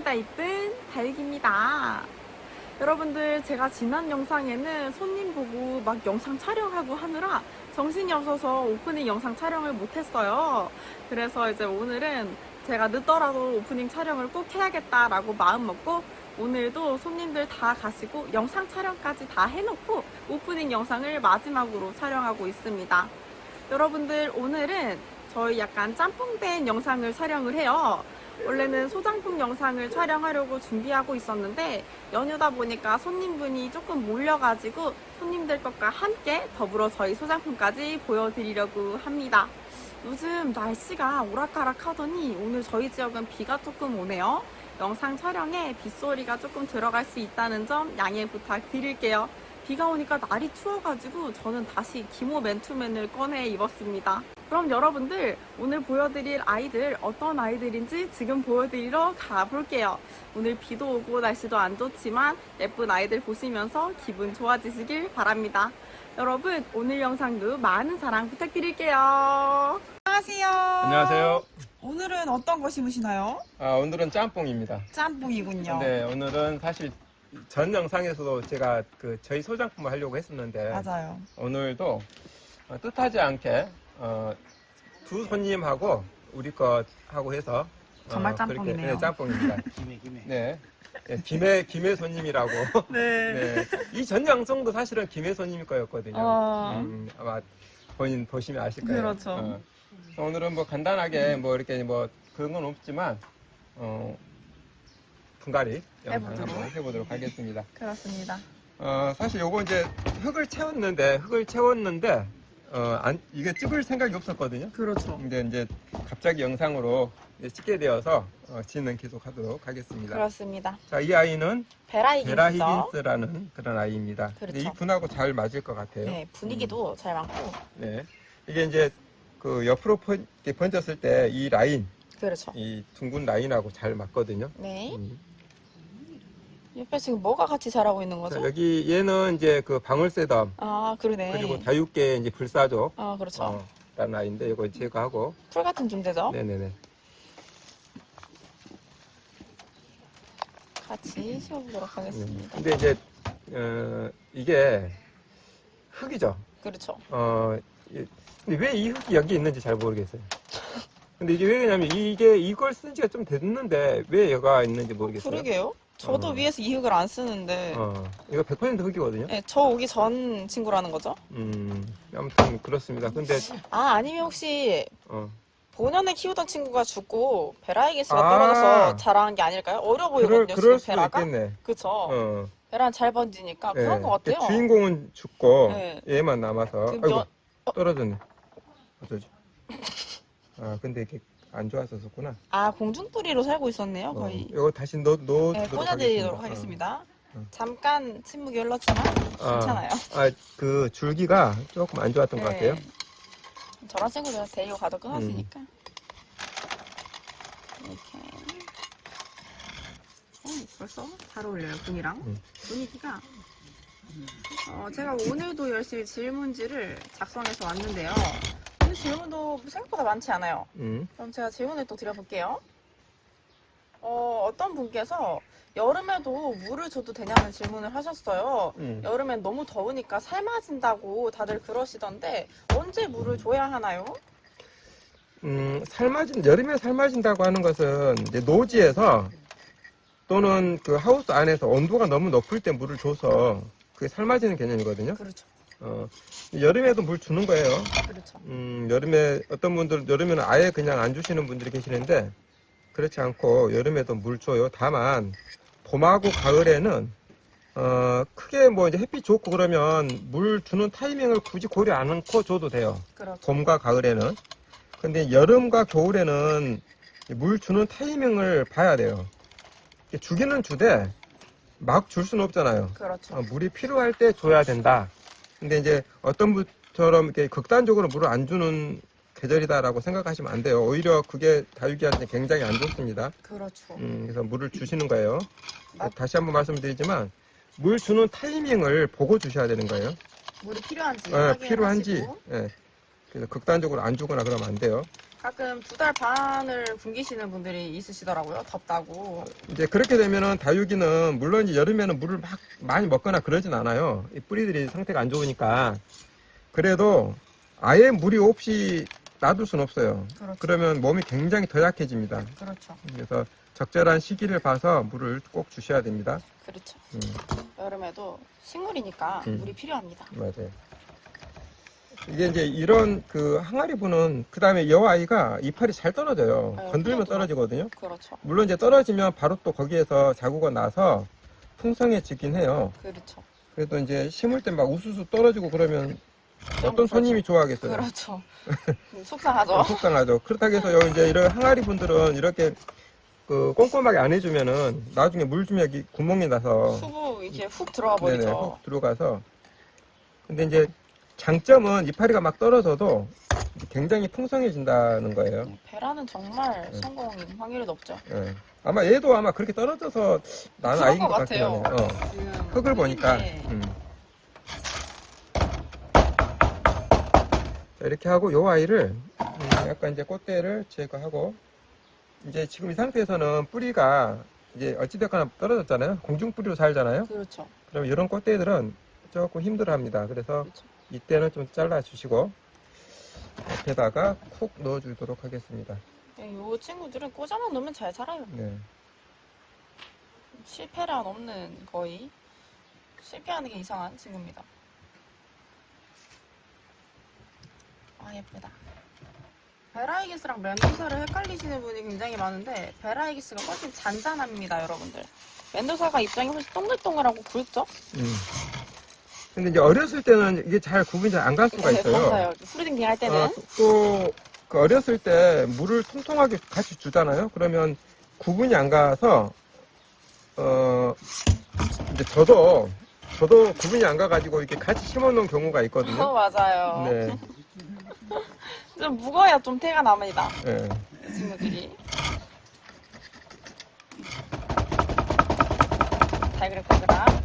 이쁘다 이쁜 다육입니다. 여러분들, 제가 지난 영상에는 손님 보고 막 영상 촬영하고 하느라 정신이 없어서 오프닝 영상 촬영을 못했어요. 그래서 이제 오늘은 제가 늦더라도 오프닝 촬영을 꼭 해야겠다라고 마음 먹고 오늘도 손님들 다 가시고 영상 촬영까지 다 해놓고 오프닝 영상을 마지막으로 촬영하고 있습니다. 여러분들, 오늘은 저희 약간 짬뽕된 영상을 촬영을 해요. 원래는 소장품 영상을 촬영하려고 준비하고 있었는데 연휴다 보니까 손님분이 조금 몰려가지고 손님들 것과 함께 더불어 저희 소장품까지 보여드리려고 합니다. 요즘 날씨가 오락가락 하더니 오늘 저희 지역은 비가 조금 오네요. 영상 촬영에 빗소리가 조금 들어갈 수 있다는 점 양해 부탁드릴게요. 비가 오니까 날이 추워가지고 저는 다시 기모 맨투맨을 꺼내 입었습니다. 그럼 여러분들, 오늘 보여드릴 아이들 어떤 아이들인지 지금 보여드리러 가볼게요. 오늘 비도 오고 날씨도 안 좋지만 예쁜 아이들 보시면서 기분 좋아지시길 바랍니다. 여러분, 오늘 영상도 많은 사랑 부탁드릴게요. 안녕하세요. 안녕하세요. 오늘은 어떤 거 심으시나요? 오늘은 짬뽕입니다. 짬뽕이군요. 네, 오늘은 사실 전 영상에서도 제가 저희 소장품을 하려고 했었는데 맞아요. 오늘도 뜻하지 않게 두 손님하고 우리 거 하고 해서 정말 짬뽕이네요. 네, 짬뽕입니다. 네. 네, 김해 손님이라고. 네. 네. 이 전 영상도 사실은 김해 손님 거였거든요. 아마 본인 보시면 아실 거예요. 그렇죠. 오늘은 뭐 간단하게 뭐 이렇게 뭐 그런 건 없지만 분갈이 영상 한번 해보도록 하겠습니다. 그렇습니다. 사실 요거 이제 흙을 채웠는데 이게 찍을 생각이 없었거든요. 그렇죠. 근데 이제 갑자기 영상으로 이제 찍게 되어서 진행 계속 하도록 하겠습니다. 그렇습니다. 자, 이 아이는 베라 베라 히긴스죠. 히긴스라는 그런 아이입니다. 그렇죠. 근데 이 분하고 잘 맞을 것 같아요. 네, 분위기도 잘 맞고. 네. 이게 이제 그 옆으로 이렇게 번졌을 때 이 라인, 그렇죠. 이 둥근 라인하고 잘 맞거든요. 네. 음. 옆에 지금 뭐가 같이 자라고 있는 자, 거죠? 여기 얘는 이제 그 방울새덤 아, 그러네. 그리고 다육계 이제 불사조 아, 그렇죠. 라는 아이인데 이거 제거하고. 풀 같은 존재죠? 네네네. 같이 씌워보도록 하겠습니다. 근데 이제 이게 흙이죠. 그렇죠. 근데 왜 이 흙이 여기 있는지 잘 모르겠어요. 근데 이게 왜 그러냐면 이걸 쓴 지가 좀 됐는데 왜 얘가 있는지 모르겠어요. 그러게요. 저도 위에서 이 흙을 안 쓰는데. 이거 100% 흙이거든요. 네, 저 오기 전 친구라는 거죠? 아무튼 그렇습니다. 근데 아니면 혹시 본연에 키우던 친구가 죽고 베라이게스가 아. 떨어져서 자라는 게 아닐까요? 어려 보이거든요, 그럴 지금 수도 베라가. 있겠네. 그쵸. 베라는 잘 번지니까 네. 그런 것 같아요. 주인공은 죽고 네. 얘만 남아서. 그 아이고, 면- 떨어졌네. 어쩌지? 근데 이게 안 좋았었구나. 아, 공중뿌리로 살고 있었네요, 거의. 이거 다시 넣어두도록 네, 꽂아드리도록 하겠습니다. 잠깐 침묵이 흘렀지만 괜찮아요. 그 줄기가 조금 안 좋았던 것 같아요. 저런 친구들 데리고 가도 끊어지니까. 이렇게. 벌써 잘 어울려요, 분이랑. 분위기가. 제가 오늘도 열심히 질문지를 작성해서 왔는데요. 이 질문도 생각보다 많지 않아요. 그럼 제가 질문을 또 드려볼게요. 어떤 분께서 여름에도 물을 줘도 되냐는 질문을 하셨어요. 여름엔 너무 더우니까 삶아진다고 다들 그러시던데 언제 물을 줘야 하나요? 여름에 삶아진다고 하는 것은 이제 노지에서 또는 그 하우스 안에서 온도가 너무 높을 때 물을 줘서 그게 삶아지는 개념이거든요. 그렇죠. 여름에도 물 주는 거예요. 그렇죠. 여름에 어떤 분들 여름에는 아예 그냥 안 주시는 분들이 계시는데 그렇지 않고 여름에도 물 줘요. 다만 봄하고 가을에는 크게 뭐 이제 햇빛 좋고 그러면 물 주는 타이밍을 굳이 고려 안 하고 줘도 돼요. 그렇죠. 봄과 가을에는. 근데 여름과 겨울에는 물 주는 타이밍을 봐야 돼요. 주기는 주되 막 줄 수는 없잖아요. 그렇죠. 물이 필요할 때 줘야 된다. 근데 이제 어떤 분처럼 이렇게 극단적으로 물을 안 주는 계절이다라고 생각하시면 안 돼요. 오히려 그게 다육이한테 굉장히 안 좋습니다. 그렇죠. 그래서 물을 주시는 거예요. 다시 한번 말씀드리지만 물 주는 타이밍을 보고 주셔야 되는 거예요. 물이 필요한지 필요한지. 확인하시고. 그래서 극단적으로 안 주거나 그러면 안 돼요. 가끔 2달 반을 굶기시는 분들이 있으시더라고요. 덥다고. 이제 그렇게 되면은 다육이는 물론 이제 여름에는 물을 막 많이 먹거나 그러진 않아요. 이 뿌리들이 상태가 안 좋으니까. 그래도 아예 물이 없이 놔둘 순 없어요. 그렇죠. 그러면 몸이 굉장히 더 약해집니다. 그렇죠. 그래서 적절한 시기를 봐서 물을 꼭 주셔야 됩니다. 그렇죠. 음, 여름에도 식물이니까 물이 필요합니다. 맞아요. 이게 이제 이런 그 항아리분은 그 다음에 여아이가 이파리 잘 떨어져요. 네, 건들면 그렇구나. 떨어지거든요. 그렇죠. 물론 이제 떨어지면 바로 또 거기에서 자구가 나서 풍성해지긴 해요. 그렇죠. 그래도 이제 심을 때 막 우수수 떨어지고 그러면 어떤 그렇죠. 손님이 좋아하겠어요? 그렇죠. 속상하죠. 속상하죠. 그렇다고 해서 여기 이제 이런 항아리 분들은 이렇게 그 꼼꼼하게 안 해주면은 나중에 물 주면 여기 구멍이 나서 수부 이렇게 훅 들어가 네네, 버리죠. 훅 들어가서. 근데 이제 장점은 이파리가 막 떨어져도 굉장히 풍성해진다는 거예요. 베라는 정말 성공 확률이 높죠. 예. 아마 얘도 아마 그렇게 떨어져서 나는 그런 아이인 것 것 같긴 같아요. 하네요. 지금 흙을 보니까. 흙인데 자, 이렇게 하고 요 아이를 약간 이제 꽃대를 제거하고 이제 지금 이 상태에서는 뿌리가 이제 어찌됐거나 떨어졌잖아요. 공중뿌리로 살잖아요. 그렇죠. 그럼 이런 꽃대들은 조금 힘들어합니다. 그래서 그렇죠. 이때는 좀 잘라주시고 옆에다가 쿡 넣어주도록 하겠습니다. 이 친구들은 꽂아만 놓으면 잘 자라요. 네. 실패란 없는 거의 실패하는 게 이상한 친구입니다. 아 예쁘다. 베라이기스랑 멘도사를 헷갈리시는 분이 굉장히 많은데 베라이기스가 훨씬 잔잔합니다, 여러분들. 멘도사가 입장이 훨씬 동글동글하고 굵죠? 근데 이제 어렸을 때는 이게 잘 구분이 잘 안 갈 수가 있어요. 맞아요. 프루딩 할 때는 또 그 어렸을 때 물을 통통하게 같이 주잖아요. 그러면 구분이 안 가서 이제 저도 구분이 안 가가지고 이렇게 같이 심어놓은 경우가 있거든요. 맞아요. 네, 좀 무거워야 좀 태가 납니다. 네. 이 친구들이. 달그락달그락.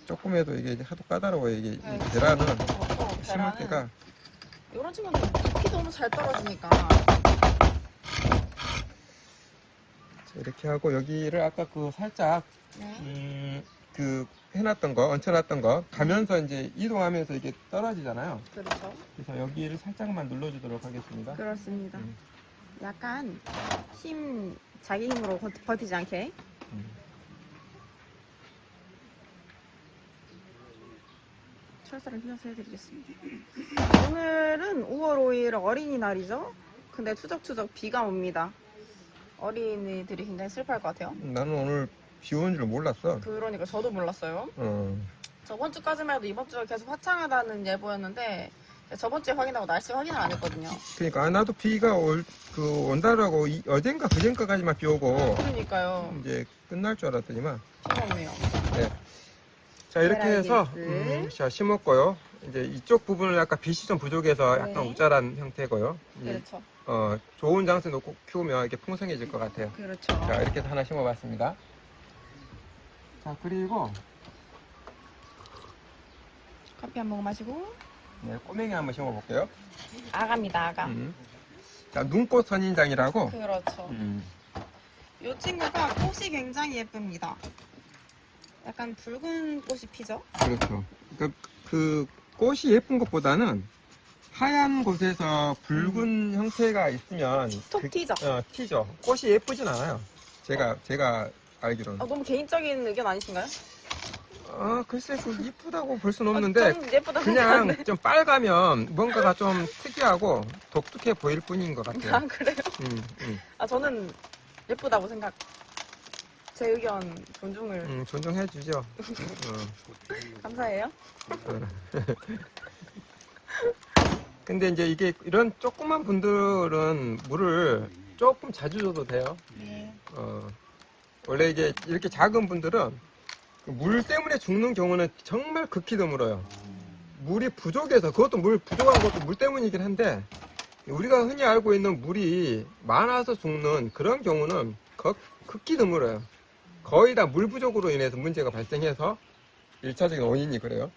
조금 해도 이게 하도 까다로워요. 이게 네, 계란은 그렇고, 심을 계란은 때가 이런 친구는 잎이 너무 잘 떨어지니까. 이렇게 하고 여기를 아까 그 살짝 네. 그 해놨던 거, 얹혀놨던 거 가면서 이제 이동하면서 이게 떨어지잖아요. 그렇죠. 그래서 여기를 살짝만 눌러주도록 하겠습니다. 그렇습니다. 약간 자기 힘으로 버티지 않게. 철사를 휘어서 해드리겠습니다. 오늘은 5월 5일 어린이날이죠. 근데 추적추적 비가 옵니다. 어린이들이 굉장히 슬퍼할 것 같아요. 나는 오늘 비 오는 줄 몰랐어. 그러니까 저도 몰랐어요. 저번 주까지만 해도 이번 주가 계속 화창하다는 예보였는데 저번 주에 확인하고 날씨 확인을 안 했거든요. 그러니까 나도 비가 온다라고 어젠가 그젠가까지만 비 오고 그러니까요. 이제 끝날 줄 알았더니만. 비가 오네요. 네. 자 이렇게 해서 베라이기스. 자 심었고요. 이제 이쪽 부분을 약간 빛이 좀 부족해서 약간 네. 우짜란 형태고요. 그렇죠. 좋은 장소에 놓고 키우면 이렇게 풍성해질 것 같아요. 그렇죠. 자 이렇게 해서 하나 심어봤습니다. 자 그리고 커피 한 모금 마시고 네, 꼬맹이 한번 심어볼게요. 아가입니다, 아가. 자 눈꽃 선인장이라고. 그렇죠. 이 친구가 꽃이 굉장히 예쁩니다. 약간 붉은 꽃이 피죠? 그렇죠. 그러니까 그 꽃이 예쁜 것보다는 하얀 곳에서 붉은 형태가 있으면 톡 튀죠? 튀죠. 꽃이 예쁘진 않아요. 제가 알기로는. 너무 개인적인 의견 아니신가요? 글쎄 그 이쁘다고 볼 수는 없는데 좀 예쁘다고 그냥 생각하는데. 좀 빨가면 뭔가가 좀 특이하고 독특해 보일 뿐인 것 같아요. 아 그래요? 음. 저는 예쁘다고 생각. 제 의견 존중을 존중해 주죠. 감사해요. 근데 이제 이게 이런 조그만 분들은 물을 조금 자주 줘도 돼요. 네. 원래 이게 이렇게 작은 분들은 물 때문에 죽는 경우는 정말 극히 드물어요. 물이 부족해서, 그것도 물 부족한 것도 물 때문이긴 한데, 우리가 흔히 알고 있는 물이 많아서 죽는 그런 경우는 극히 드물어요. 거의 다 물 부족으로 인해서 문제가 발생해서 1차적인 원인이 그래요.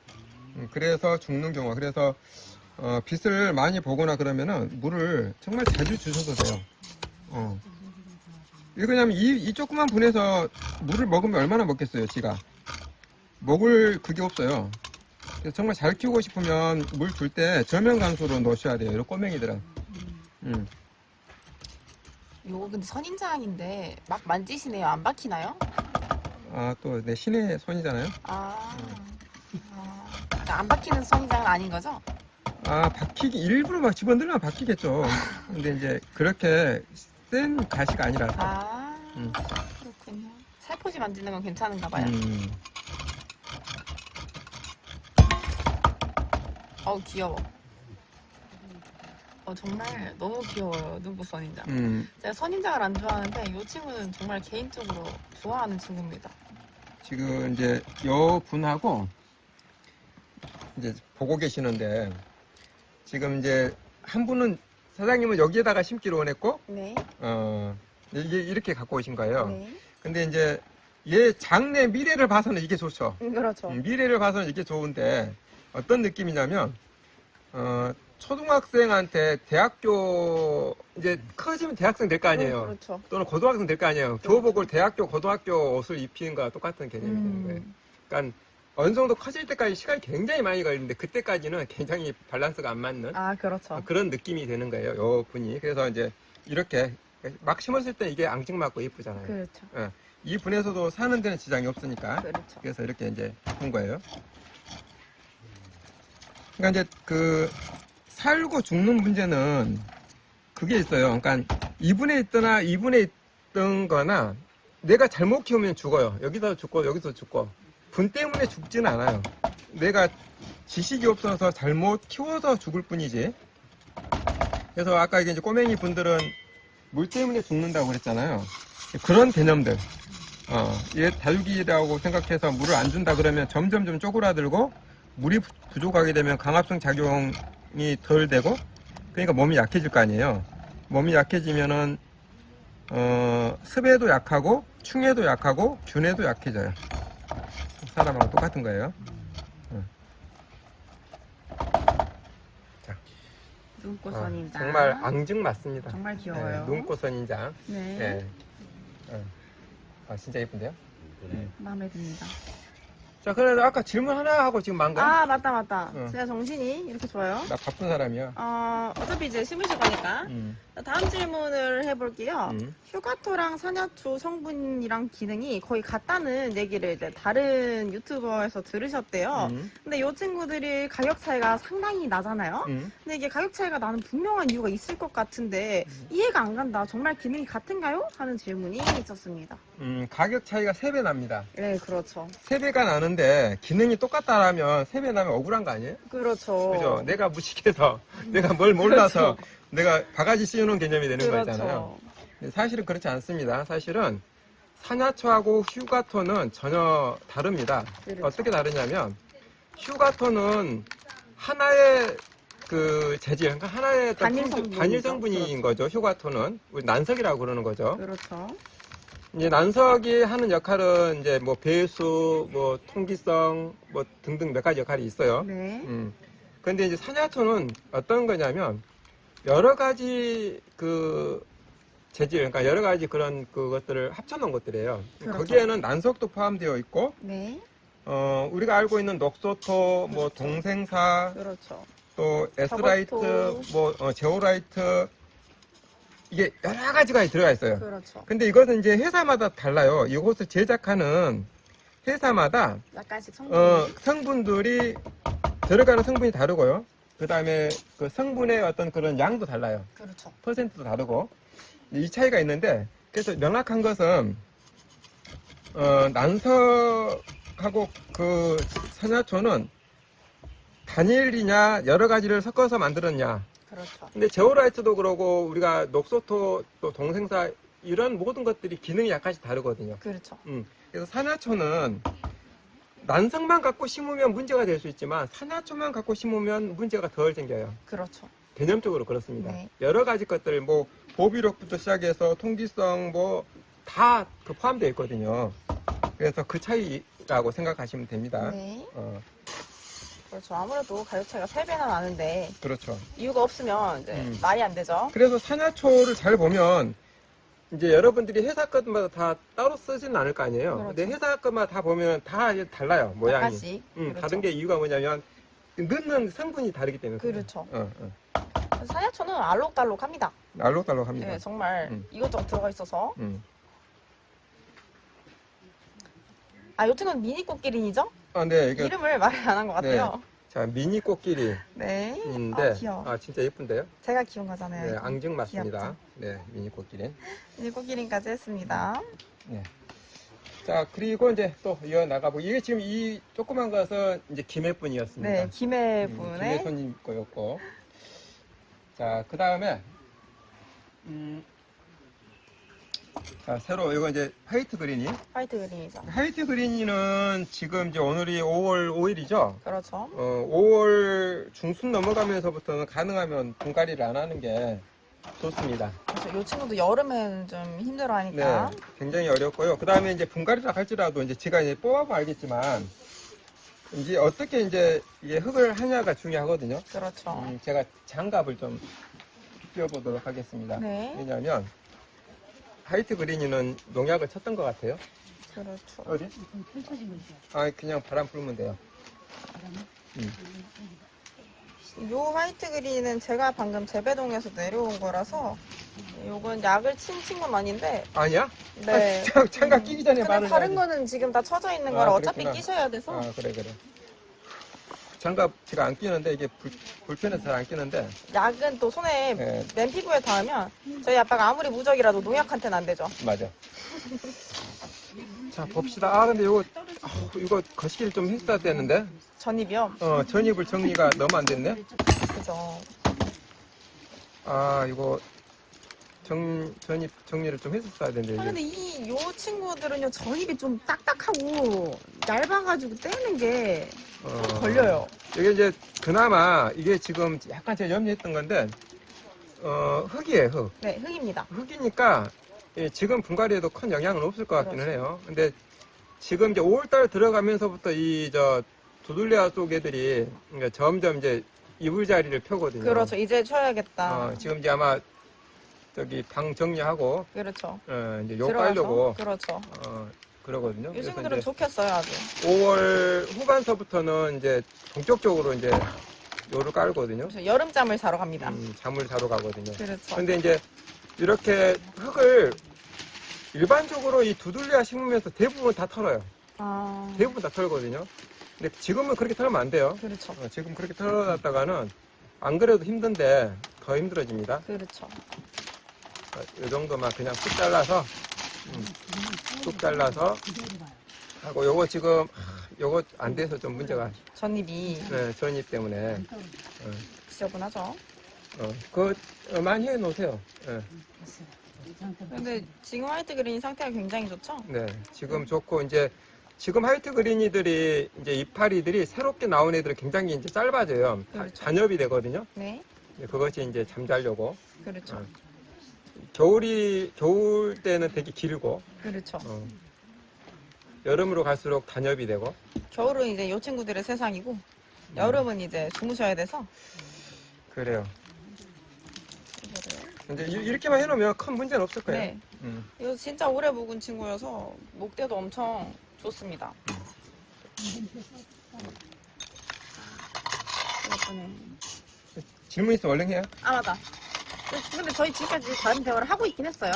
그래서 죽는 경우가, 그래서 빛을 많이 보거나 그러면은 물을 정말 자주 주셔도 돼요. 이거 왜냐면 이 조그만 분에서 물을 먹으면 얼마나 먹겠어요, 지가. 먹을 그게 없어요. 그래서 정말 잘 키우고 싶으면 물 줄 때 저면 강수로 넣으셔야 돼요, 이런 꼬맹이들은. 요거 근데 선인장인데 막 만지시네요. 안 박히나요? 또 내 신의 손이잖아요. 안 박히는 선인장은 아닌 거죠? 박히기, 일부러 막 집어넣으면 박히겠죠. 근데 이제 그렇게 센 가시가 아니라서. 그렇군요. 살포시 만지는 건 괜찮은가 봐요. 귀여워. 정말 너무 귀여워요. 눈꽃 선인장. 제가 선인장을 안 좋아하는데 이 친구는 정말 개인적으로 좋아하는 친구입니다. 지금 이제 요 분하고 이제 보고 계시는데, 지금 이제 한 분은 사장님은 여기에다가 심기로 원했고, 네. 이게 이렇게 갖고 오신 거예요. 네. 근데 이제 얘 장래 미래를 봐서는 이게 좋죠. 그렇죠. 미래를 봐서는 이게 좋은데 어떤 느낌이냐면, 초등학생한테 대학교 이제 커지면 대학생 될 거 아니에요. 그렇죠. 또는 고등학생 될 거 아니에요. 교복을 대학교, 고등학교 옷을 입히는 거와 똑같은 개념이 되는 거예요. 그러니까 어느 정도 커질 때까지 시간이 굉장히 많이 걸리는데 그때까지는 굉장히 밸런스가 안 맞는 그렇죠. 그런 느낌이 되는 거예요. 요 분이. 그래서 이제 이렇게 막 심었을 때 이게 앙증맞고 예쁘잖아요. 그렇죠. 이 분에서도 사는 데는 지장이 없으니까. 그렇죠. 그래서 이렇게 이제 한 거예요. 그러니까 이제 그 살고 죽는 문제는 그게 있어요. 그러니까 이분에 있거나 이분에 있던 거나 내가 잘못 키우면 죽어요. 여기서 죽고 여기서 죽고. 분 때문에 죽지는 않아요. 내가 지식이 없어서 잘못 키워서 죽을 뿐이지. 그래서 아까 이게 이제 꼬맹이 분들은 물 때문에 죽는다고 그랬잖아요. 그런 개념들. 얘 다육이라고 생각해서 물을 안 준다 그러면 점점 쪼그라들고 물이 부족하게 되면 강압성 작용이 덜 되고, 그러니까 몸이 약해질 거 아니에요. 몸이 약해지면은 습에도 약하고 충에도 약하고 균에도 약해져요. 사람하고 똑같은 거예요. 눈꽃 선인장. 정말 앙증 맞습니다. 정말 귀여워요. 눈꽃 선인장. 네. 진짜 예쁜데요? 마음에 듭니다. 자, 그래도 아까 질문 하나 하고 지금 만 거야? 맞다. 제가 정신이 이렇게 좋아요. 나 바쁜 사람이야. 어차피 이제 심으실 거니까. 다음 질문을 해볼게요. 휴가토랑 사냐초 성분이랑 기능이 거의 같다는 얘기를 이제 다른 유튜버에서 들으셨대요. 근데 이 친구들이 가격 차이가 상당히 나잖아요. 근데 이게 가격 차이가 나는 분명한 이유가 있을 것 같은데 이해가 안 간다. 정말 기능이 같은가요? 하는 질문이 있었습니다. 가격 차이가 3배 납니다. 네, 그렇죠. 3배가 나는데 기능이 똑같다라면 3배 나면 억울한 거 아니에요? 그렇죠. 그죠? 내가 무식해서 내가 뭘 몰라서 내가 바가지 씌우는 개념이 되는 거잖아요. 근데 사실은 그렇지 않습니다. 사실은 사냐초하고 휴가토는 전혀 다릅니다. 그렇죠. 어떻게 다르냐면 휴가토는 하나의 그 재질, 그러니까 하나의 단일 성분인 거죠. 휴가토는 우리 난석이라고 그러는 거죠. 그렇죠. 이제 난석이 하는 역할은 이제 뭐 배수, 뭐 통기성, 뭐 등등 몇 가지 역할이 있어요. 네. 근데 이제 사냐초는 어떤 거냐면 여러 가지 그 재질, 그러니까 여러 가지 그런 그것들을 합쳐놓은 것들이에요. 그렇죠. 거기에는 난석도 포함되어 있고, 네. 우리가 알고 있는 녹소토, 뭐 동생사, 그렇죠. 또 에스라이트, 저거토. 뭐 제오라이트, 이게 여러 가지가 들어가 있어요. 그렇죠. 근데 이것은 이제 회사마다 달라요. 이것을 제작하는 회사마다 약간씩 성분. 성분들이 들어가는 성분이 다르고요. 그 다음에 그 성분의 어떤 그런 양도 달라요. 그렇죠. 퍼센트도 다르고 이 차이가 있는데, 그래서 명확한 것은 난석하고 그 사냐초는 단일이냐 여러 가지를 섞어서 만들었냐. 그렇죠. 근데 제오라이트도 그러고 우리가 녹소토 또 동생사 이런 모든 것들이 기능이 약간씩 다르거든요. 그렇죠. 그래서 사냐초는 난석만 갖고 심으면 문제가 될 수 있지만 사냐초만 갖고 심으면 문제가 덜 생겨요. 그렇죠. 개념적으로 그렇습니다. 네. 여러 가지 것들 뭐 보비력부터 시작해서 통기성 뭐 다 포함되어 있거든요. 그래서 그 차이라고 생각하시면 됩니다. 네. 그렇죠. 아무래도 가격 차이가 3배나 나는데 그렇죠. 이유가 없으면 이제 말이 안 되죠. 그래서 산야초를 잘 보면 이제 여러분들이 회사 것마다 다 따로 쓰지는 않을 거 아니에요. 그렇죠. 근데 회사 것마다 다 보면 다 이제 달라요. 모양이. 약간씩. 그렇죠. 다른 게 이유가 뭐냐면 넣는 성분이 다르기 때문에. 그렇죠. 그래요. 그래서 산야초는 알록달록합니다. 알록달록합니다. 네, 정말 이것저것 들어가 있어서. 아, 요 친구는 미니 꽃기린이죠? 네, 이게 이름을 말을 안 한 것 같아요. 자, 미니 꽃길이인데, 네. 아, 귀여워. 진짜 예쁜데요? 제가 키운 거잖아요. 네, 이거. 앙증 맞습니다. 귀엽죠? 네, 미니 꽃길이. 미니 꽃기린까지 했습니다. 네. 자, 그리고 이제 또 이어 나가보고, 이게 지금 이 조그만 것은 이제 김해분이었습니다. 네, 김해 김해 분의 손님 거였고. 자, 그 다음에, 자, 새로, 이거 이제 화이트 그린이. 화이트 그린이죠. 화이트 그린이는 지금 이제 오늘이 5월 5일이죠? 그렇죠. 5월 중순 넘어가면서부터는 가능하면 분갈이를 안 하는 게 좋습니다. 그래서 이 친구도 여름에는 좀 힘들어하니까. 네, 굉장히 어렵고요. 그 다음에 이제 분갈이라 할지라도 이제 제가 이제 뽑아봐 알겠지만, 이제 어떻게 이제 이게 흙을 하냐가 중요하거든요. 그렇죠. 제가 장갑을 좀 끼워보도록 하겠습니다. 네. 왜냐하면, 화이트 그린이는 농약을 쳤던 것 같아요. 그렇죠. 어디? 그냥 바람 불면 돼요. 요 화이트 그린은 제가 방금 재배동에서 내려온 거라서 요건 약을 친 친구는 아닌데 아니야? 네. 장갑 끼기 전에 근데 말을 다른 해야지. 거는 지금 다 쳐져 있는 거라 어차피 그랬구나. 끼셔야 돼서 그래. 장갑 제가 안 끼는데 이게 불편해서 잘 안 끼는데. 약은 또 손에 네. 맨 피부에 닿으면 저희 아빠가 아무리 무적이라도 농약한테는 안 되죠. 맞아. 자, 봅시다. 근데 이거 거시기를 좀 했어야 되는데. 전입이요. 전입을 정리가 너무 안 됐네. 그죠. 이거 전입 정리를 좀 했었어야 되는데. 근데 요 친구들은요 전입이 좀 딱딱하고 얇아가지고 떼는 게 좀 걸려요. 이게 이제 그나마 이게 지금 약간 제가 염려했던 건데 흙이에요, 흙. 네, 흙입니다. 흙이니까 지금 분갈이에도 큰 영향은 없을 것 같기는 그렇죠. 해요. 근데 지금 이제 5월달 들어가면서부터 두들레아 속 애들이 그러니까 점점 이제 이불자리를 펴거든요. 그렇죠. 이제 쳐야겠다. 지금 이제 아마 저기 방 정리하고 그렇죠. 이제 요 들어가서, 깔려고 그렇죠. 그러거든요. 이 그래서 친구들은 이제 좋겠어요, 아주. 5월 후반서부터는 이제 본격적으로 이제 요를 깔거든요. 그래서 여름잠을 자러 갑니다. 잠을 자러 가거든요. 그렇죠. 근데 이제 이렇게 흙을 일반적으로 이 두들레아 심으면서 대부분 다 털어요. 대부분 다 털거든요. 근데 지금은 그렇게 털면 안 돼요. 그렇죠. 지금 그렇게 털어놨다가는 안 그래도 힘든데 더 힘들어집니다. 그렇죠. 이 정도만 그냥 뚝 잘라서 하고 요거 지금 요거 안 돼서 좀 문제가 전입이 전입 때문에 지저분하죠. 그거 많이 해 놓으세요. 근데 지금 화이트 그린이 상태가 굉장히 좋죠? 네, 지금 좋고 이제 지금 화이트 그린이들이 이제 이파리들이 새롭게 나온 애들은 굉장히 이제 짧아져요. 그렇죠. 잔엽이 되거든요. 네. 그것이 이제 잠자려고. 그렇죠. 겨울 때는 되게 길고 그렇죠. 여름으로 갈수록 단엽이 되고. 겨울은 이제 요 친구들의 세상이고 여름은 이제 주무셔야 돼서 그래요. 이거를 이제 이렇게만 해놓으면 큰 문제는 없을 거예요. 네. 이거 진짜 오래 묵은 친구여서 목대도 엄청 좋습니다. 예쁘네. 질문 있으면 얼른 해요. 맞아. 근데 저희 지금까지 다른 대화를 하고 있긴 했어요.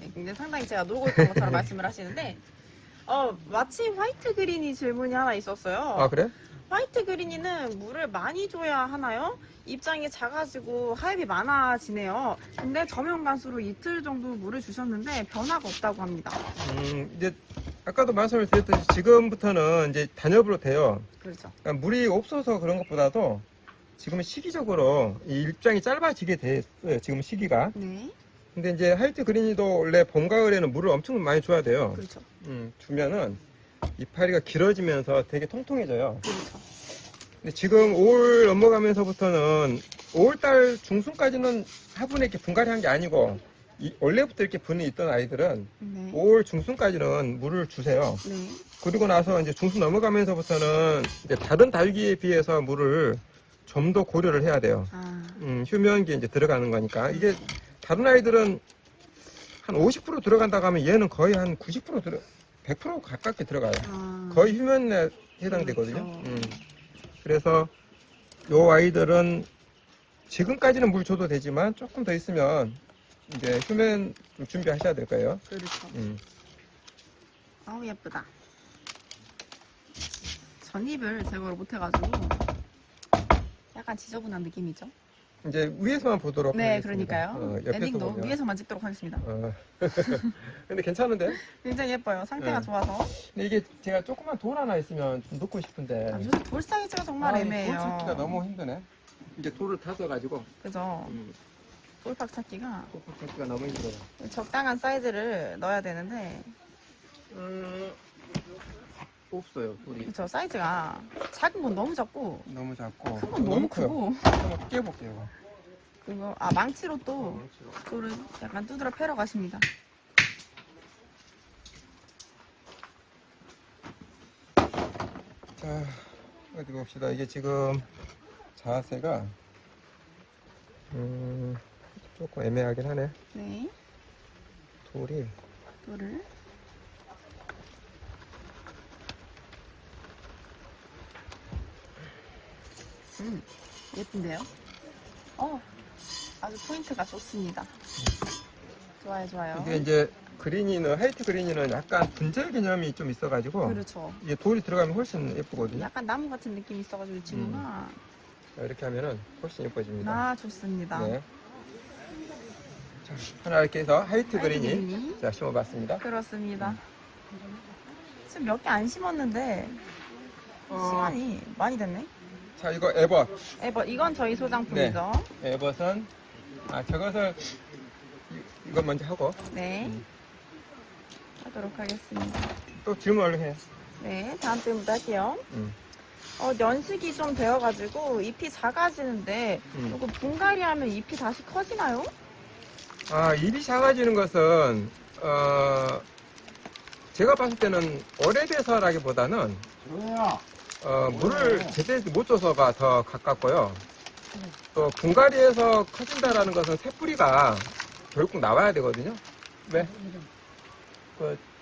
네, 근데 상당히 제가 놀고 있던 것처럼 말씀을 하시는데 마침 화이트 그린이 질문이 하나 있었어요. 그래? 화이트 그린이는 물을 많이 줘야 하나요? 입장이 작아지고 하엽이 많아지네요. 근데 저면 간수로 이틀 정도 물을 주셨는데 변화가 없다고 합니다. 이제 아까도 말씀을 드렸듯이 지금부터는 이제 단엽으로 돼요. 그렇죠. 그러니까 물이 없어서 그런 것보다도 지금은 시기적으로 이 입장이 짧아지게 됐어요. 지금 시기가. 네. 근데 이제 화이트 그린이도 원래 봄, 가을에는 물을 엄청 많이 줘야 돼요. 그렇죠. 주면은 이파리가 길어지면서 되게 통통해져요. 그렇죠. 근데 지금 5월 넘어가면서부터는 5월달 중순까지는 화분에 이렇게 분갈이 한 게 아니고 원래부터 이렇게 분이 있던 아이들은 네. 5월 중순까지는 물을 주세요. 네. 그리고 나서 이제 중순 넘어가면서부터는 이제 다른 달기에 비해서 물을 좀 더 고려를 해야 돼요. 아, 휴면기에 이제 들어가는 거니까. 이게 다른 아이들은 한 50% 들어간다고 하면 얘는 거의 한 90% 100% 가깝게 들어가요. 아. 거의 휴면에 해당되거든요. 그렇죠. 그래서 요 아이들은 지금까지는 물 줘도 되지만 조금 더 있으면 이제 휴면 좀 준비하셔야 될 거예요. 그렇죠. 음. 아우 예쁘다. 전입을 제거를 못해가지고 약간 지저분한 느낌이죠. 이제 위에서만 보도록 네, 하겠습니다. 그러니까요. 옆에서 엔딩도 보면. 위에서만 찍도록 하겠습니다. 근데 괜찮은데? 굉장히 예뻐요. 상태가 네. 좋아서. 근데 이게 제가 조그만 돌 하나 있으면 좀 넣고 싶은데. 아, 요새 돌 사이즈가 정말 애매해요. 돌 찾기가 너무 힘드네. 이제 돌을 타서가지고. 그죠? 돌팍 찾기가 돌 찾기가 너무 힘들어요. 적당한 사이즈를 넣어야 되는데 없어요, 돌이. 그쵸 사이즈가 작은 건 너무 작고 너무 작고. 큰 건 너무 커요. 크고 한번 깨볼게요. 그거 망치로 또 돌을 약간 두드려 패러 가십니다. 자, 어디 봅시다. 이게 지금 자세가 조금 애매하긴 하네. 네, 돌이. 돌을 예쁜데요? 아주 포인트가 좋습니다. 좋아요, 좋아요. 이게 이제 그린이는 화이트 그린이는 약간 분재 개념이 좀 있어가지고 그렇죠. 이게 돌이 들어가면 훨씬 예쁘거든요. 약간 나무 같은 느낌이 있어가지고 이 친구가 자, 이렇게 하면은 훨씬 예뻐집니다. 아 좋습니다. 네. 자, 하나 이렇게 해서 화이트 그린이 그린이 자 심어봤습니다. 그렇습니다. 지금 몇 개 안 심었는데 시간이 많이 됐네. 자, 이거 에벗. 이건 저희 소장품이죠. 에벗은 저것을 이거 먼저 하고 네. 하도록 하겠습니다. 또 질문 얼른 해. 네, 다음 질문도 할게요. 음. 연식이 좀 되어가지고 잎이 작아지는데 이거 분갈이 하면 잎이 다시 커지나요? 잎이 작아지는 것은 제가 봤을 때는 오래돼서라기보다는 물을 제대로 못 줘서가 더 가깝고요. 또 분갈이에서 커진다라는 것은 새뿌리가 결국 나와야 되거든요. 왜?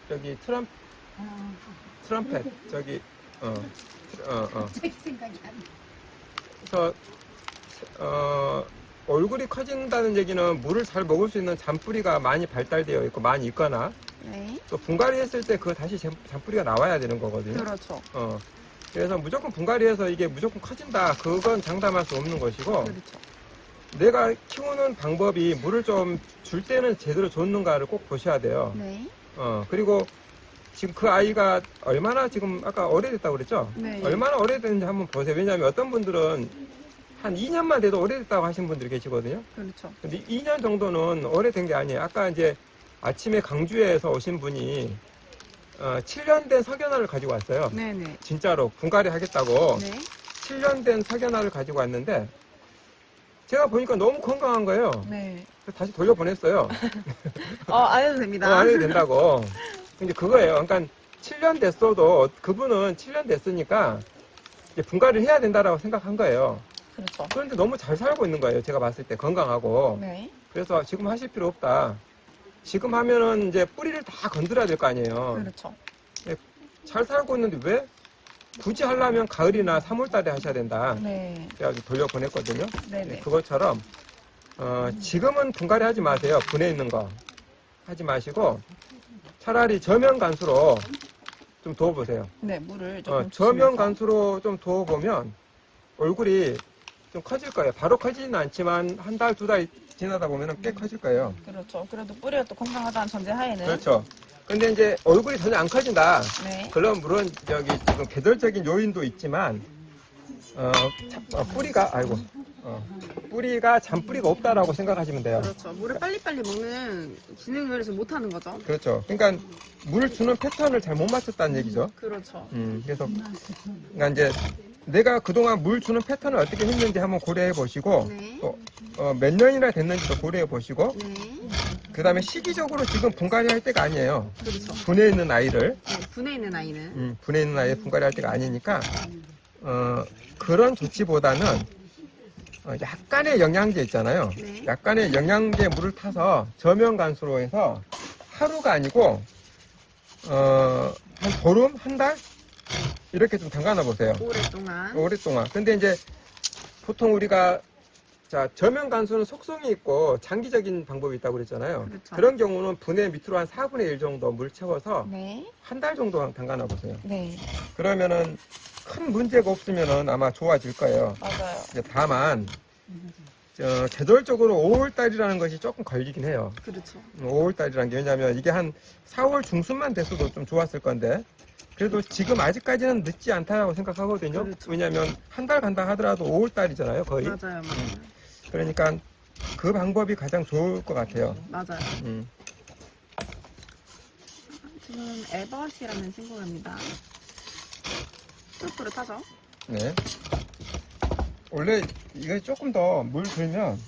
저기 트럼펫 저기 그래서 얼굴이 커진다는 얘기는 물을 잘 먹을 수 있는 잔뿌리가 많이 발달되어 있고 많이 있거나 네. 또 분갈이 했을 때 그 다시 잔뿌리가 나와야 되는 거거든요. 그렇죠. 그래서 무조건 분갈이해서 이게 무조건 커진다 그건 장담할 수 없는 것이고 그렇죠. 내가 키우는 방법이 물을 좀 줄 때는 제대로 줬는가를 꼭 보셔야 돼요. 네. 그리고 지금 그 아이가 얼마나 지금 아까 오래됐다고 그랬죠? 네. 얼마나 오래됐는지 한번 보세요. 왜냐하면 어떤 분들은 한 2년만 돼도 오래됐다고 하시는 분들이 계시거든요. 그렇죠. 근데 2년 정도는 오래된 게 아니에요. 아까 이제 아침에 강주에서 오신 분이 7년 된 석연화를 가지고 왔어요. 네네. 진짜로 분갈이 하겠다고 네. 7년 된 석연화를 가지고 왔는데 제가 보니까 너무 건강한 거예요. 네. 그래서 다시 돌려보냈어요. 안 해도 됩니다. 안 해도 된다고. 근데 그거예요. 그러니까 7년 됐어도 그분은 7년 됐으니까 이제 분갈이를 해야 된다라고 생각한 거예요. 그렇죠. 그런데 너무 잘 살고 있는 거예요. 제가 봤을 때 건강하고. 네. 그래서 지금 하실 필요 없다. 지금 하면은 이제 뿌리를 다 건드려야 될 거 아니에요. 그렇죠. 잘 살고 있는데 왜? 굳이 하려면 가을이나 3월 달에 하셔야 된다. 네. 그래가지고 돌려보냈거든요. 네네. 그것처럼, 지금은 분갈이 하지 마세요. 분해 있는 거. 하지 마시고, 차라리 저면 간수로 좀 도와보세요. 네, 물을 조금 저면 주시면서. 간수로 좀 도와보면 얼굴이 좀 커질 거예요. 바로 커지지는 않지만 한 달, 두 달 지나다 보면 꽤 커질 거예요. 그렇죠. 그래도 뿌리가 또 건강하다는 전제 하에는. 그렇죠. 근데 이제 얼굴이 전혀 안 커진다. 네. 물론 지금 계절적인 요인도 있지만 뿌리가 잔뿌리가 없다라고 생각하시면 돼요. 그렇죠. 물을 빨리빨리 먹는 기능을 해서 못하는 거죠. 그렇죠. 그러니까 물 주는 패턴을 잘 못 맞췄다는 얘기죠. 그렇죠. 그래서 그러니까 이제 내가 그동안 물 주는 패턴을 어떻게 했는지 한번 고려해 보시고 네. 또 몇 년이나 됐는지도 고려해 보시고 네. 그 다음에 시기적으로 지금 분갈이 할 때가 아니에요. 그렇죠. 분해 있는 아이를, 네, 분해 있는 아이는. 분해 있는 아이를 분갈이 할 때가 아니니까, 그런 조치보다는, 약간의 영양제 있잖아요. 네. 약간의 영양제 물을 타서 저면 간수로 해서 하루가 아니고, 한 보름? 한 달? 이렇게 좀 담가놔 보세요. 오랫동안. 오랫동안. 근데 이제 보통 우리가 자, 저면 간수는 속성이 있고 장기적인 방법이 있다고 그랬잖아요. 그렇죠. 그런 경우는 분해 밑으로 한 4분의 1 정도 물 채워서 네. 한 달 정도 담가놔 보세요. 네. 그러면은 큰 문제가 없으면은 아마 좋아질 거예요. 맞아요. 이제 다만 계절적으로 5월달이라는 것이 조금 걸리긴 해요. 그렇죠. 5월달이라는 게 왜냐면 이게 한 4월 중순만 됐어도 좀 좋았을 건데 그래도 지금 아직까지는 늦지 않다고 생각하거든요. 그렇죠. 왜냐면 한 달 간다 하더라도 5월달이잖아요, 거의. 맞아요. 맞아요. 그러니까 그 방법이 가장 좋을 것 같아요. 맞아요. 음. 지금 에벗이라는 친구입니다. 뚜루뚜루하죠? 네. 원래 이게 조금 더 물 들면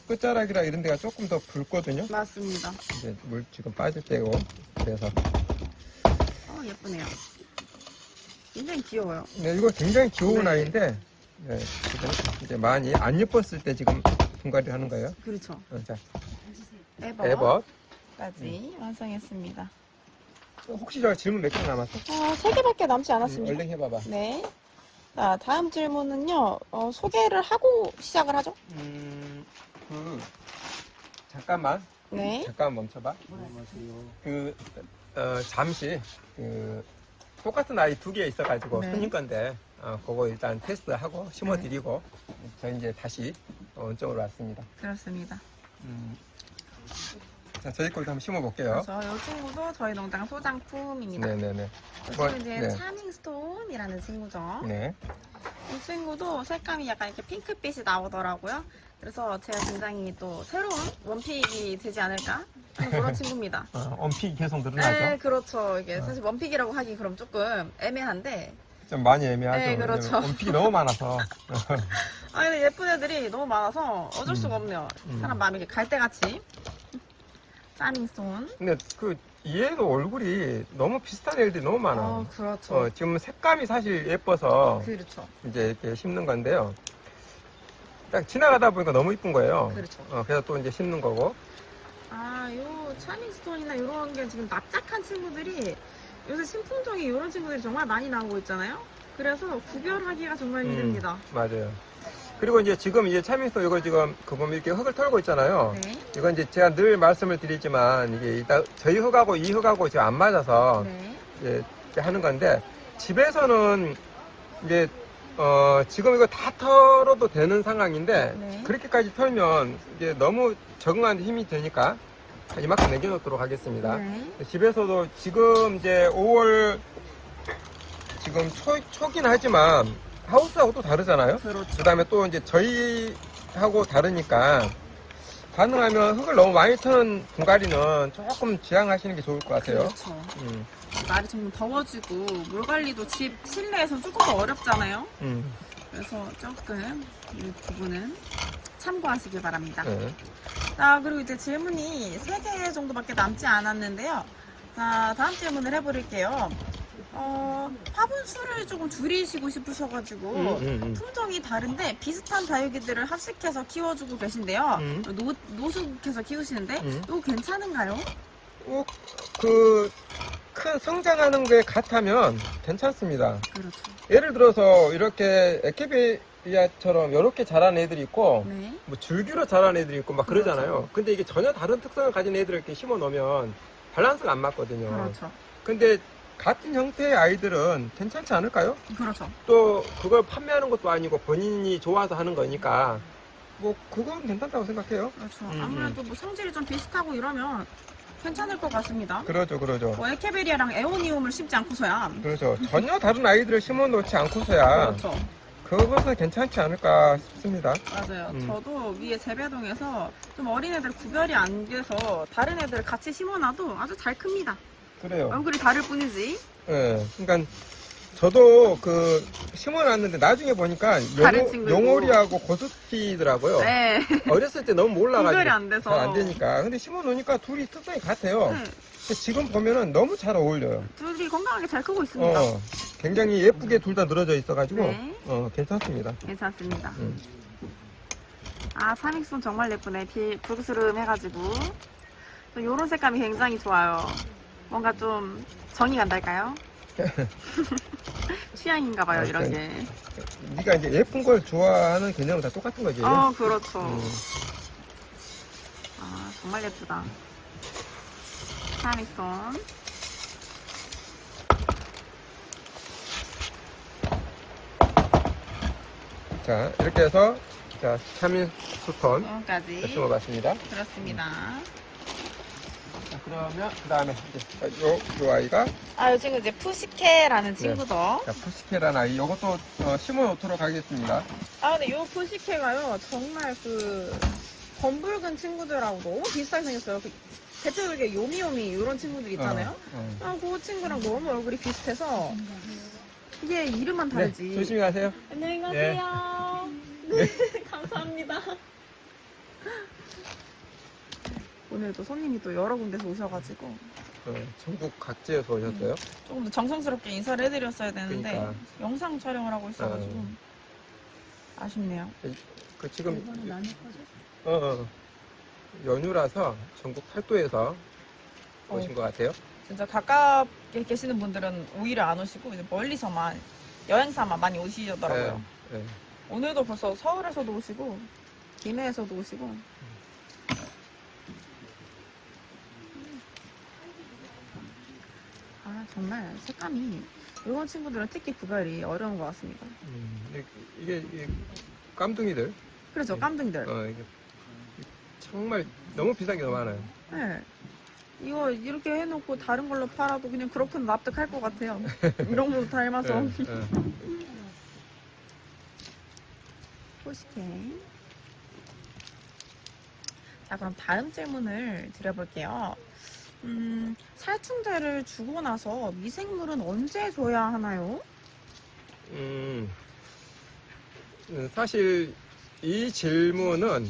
끝자락이라 이런 데가 조금 더 붉거든요. 맞습니다. 이제 물 지금 빠질 때고 그래서 예쁘네요. 굉장히 귀여워요. 네, 이거 굉장히 귀여운 네. 아이인데 네, 지금 이제 많이 안 예뻤을 때 지금 분갈이 하는 거예요. 그렇죠. 자, 에벗. 에벗. 까지 완성했습니다. 혹시 저 질문 몇 개 남았어? 3개밖에 남지 않았습니다. 얼른 해봐봐. 네. 자, 다음 질문은요. 소개를 하고 시작을 하죠? 잠깐만. 네. 잠깐 멈춰봐. 잠시 똑같은 아이 2개 있어가지고 네. 손님 건데 그거 일단 테스트하고 심어드리고 저 이제 다시 원점으로 왔습니다. 그렇습니다. 자, 저희 걸도 한번 심어볼게요. 그래서 이 친구도 저희 농장 소장품입니다. 네네네. 이 뭐, 친구 이제 네. 차밍스톤이라는 친구죠. 네. 이 친구도 색감이 약간 이렇게 핑크빛이 나오더라고요. 그래서 제가 굉장히 또 새로운 원픽이 되지 않을까 하는 그런 친구입니다. 원픽이 계속 네, 늘어나죠? 그렇죠. 이게 사실 원픽이라고 하기 그럼 조금 애매한데. 좀 많이 애매하죠. 네, 그렇죠. 왜냐면 원픽이 너무 많아서. 근데 예쁜 애들이 너무 많아서 어쩔 수가 없네요. 사람 마음이 이렇게 갈대같이. 차밍스톤. 근데 얘도 얼굴이 너무 비슷한 애들이 너무 많아. 그렇죠. 지금 색감이 사실 예뻐서 그렇죠. 이제 이렇게 심는 건데요. 딱 지나가다 보니까 너무 이쁜 거예요. 그렇죠. 그래서 또 이제 심는 거고. 요 차밍스톤이나 이런 게 지금 납작한 친구들이 요새 신품종이 이런 친구들이 정말 많이 나오고 있잖아요. 그래서 구별하기가 정말 힘듭니다. 맞아요. 그리고 이제 지금 이제 차밍스톤 이거 지금 그 보면 이렇게 흙을 털고 있잖아요. 네. 이건 이제 제가 늘 말씀을 드리지만 이게 일단 저희 흙하고 이 흙하고 지금 안 맞아서 네. 이제 이렇게 하는 건데 집에서는 이제 지금 이거 다 털어도 되는 상황인데 네. 그렇게까지 털면 이게 너무 적응하는 데 힘이 드니까 이만큼 남겨놓도록 하겠습니다. 네. 집에서도 지금 이제 5월 지금 초긴 하지만 하우스하고 또 다르잖아요. 그렇죠. 그 다음에 또 이제 저희하고 다르니까 가능하면 흙을 너무 많이 트는 분갈이는 조금 지양하시는 게 좋을 것 같아요. 그렇죠. 날이 좀 더워지고 물 관리도 집 실내에서 조금 더 어렵잖아요. 그래서 조금 이 부분은 참고하시길 바랍니다. 네. 자, 그리고 이제 질문이 3개 정도밖에 남지 않았는데요. 자, 다음 질문을 해버릴게요. 화분 수를 조금 줄이시고 싶으셔가지고 품종이 다른데 비슷한 다육이들을 합식해서 키워주고 계신데요. 노숙해서 키우시는데 이거 괜찮은가요? 큰 성장하는 게 같으면 괜찮습니다. 그렇죠. 예를 들어서 이렇게 에케베리아처럼 이렇게 자란 애들이 있고 네. 뭐 줄기로 자란 애들이 있고 막 그러잖아요. 근데 이게 전혀 다른 특성을 가진 애들을 이렇게 심어 놓으면 밸런스가 안 맞거든요. 그렇죠. 근데 같은 형태의 아이들은 괜찮지 않을까요? 그렇죠. 또 그걸 판매하는 것도 아니고 본인이 좋아서 하는 거니까 뭐 그건 괜찮다고 생각해요. 그렇죠. 아무래도 뭐 성질이 좀 비슷하고 이러면 괜찮을 것 같습니다. 그러죠. 뭐 에케베리아랑 에오니움을 심지 않고서야. 그렇죠. 전혀 다른 아이들을 심어 놓지 않고서야 그렇죠. 그것은 괜찮지 않을까 싶습니다. 맞아요. 저도 위에 재배동에서 좀 어린 애들 구별이 안 돼서 다른 애들 같이 심어놔도 아주 잘 큽니다. 그래요. 얼굴이 다를 뿐이지. 예. 그러니까 저도 심어놨는데 나중에 보니까 다른 친구이고. 용오리하고 고스피더라고요. 네. 어렸을 때 너무 몰라가지고 구별이 안 돼서. 잘 안 되니까. 근데 심어놓으니까 둘이 특성이 같아요. 네. 근데 지금 보면은 너무 잘 어울려요. 둘이 건강하게 잘 크고 있습니다. 굉장히 예쁘게 둘 다 늘어져 있어가지고 네. 괜찮습니다. 괜찮습니다. 음. 아, 삼익손 정말 예쁘네. 붉스름해가지고. 또 요런 색감이 굉장히 좋아요. 뭔가 좀 정이 간달까요? 취향인가봐요, 이런 게. 네가 이제 예쁜 걸 좋아하는 개념은 다 똑같은 거지. 그렇죠. 음. 아, 정말 예쁘다. 삼익손. 자, 이렇게 해서 자, 참이수톤 여기까지. 심어봤습니다. 그렇습니다. 자, 그러면 그 다음에 요 아이가 아, 이 친구 이제 푸시케라는 친구죠. 자, 푸시케라는 아이 요것도 심어놓도록 하겠습니다. 아, 근데 요 푸시케가요, 정말 검붉은 친구들하고 너무 비슷하게 생겼어요. 대체로 이렇게 요미요미 이런 친구들 있잖아요. 아, 그 친구랑 너무 얼굴이 비슷해서 이게 이름만 다르지. 네, 조심히 가세요. 안녕히 가세요. 네, 감사합니다. 오늘도 손님이 또 여러 군데서 오셔가지고 전국 각지에서 오셨어요. 조금 더 정성스럽게 인사를 해드렸어야 되는데 그러니까. 영상 촬영을 하고 있어가지고 아쉽네요. 지금 연휴라서 전국 팔도에서 오신 것 같아요. 진짜 가깝게 계시는 분들은 오히려 안 오시고 이제 멀리서만 여행사만 많이 오시더라고요. 네. 오늘도 벌써 서울에서도 오시고 김해에서도 오시고. 아, 정말 색감이 이런 친구들은 특히 구별이 어려운 것 같습니다. 이게 깜둥이들. 그렇죠, 깜둥이들. 이게 정말 너무 비싼 게 너무 많아요. 네. 이거 이렇게 해놓고 다른 걸로 팔아도 그냥 그렇게는 납득할 것 같아요. 이런 거 닮아서. 포시케. 자, 그럼 다음 질문을 드려볼게요. 살충제를 주고 나서 미생물은 언제 줘야 하나요? 사실 이 질문은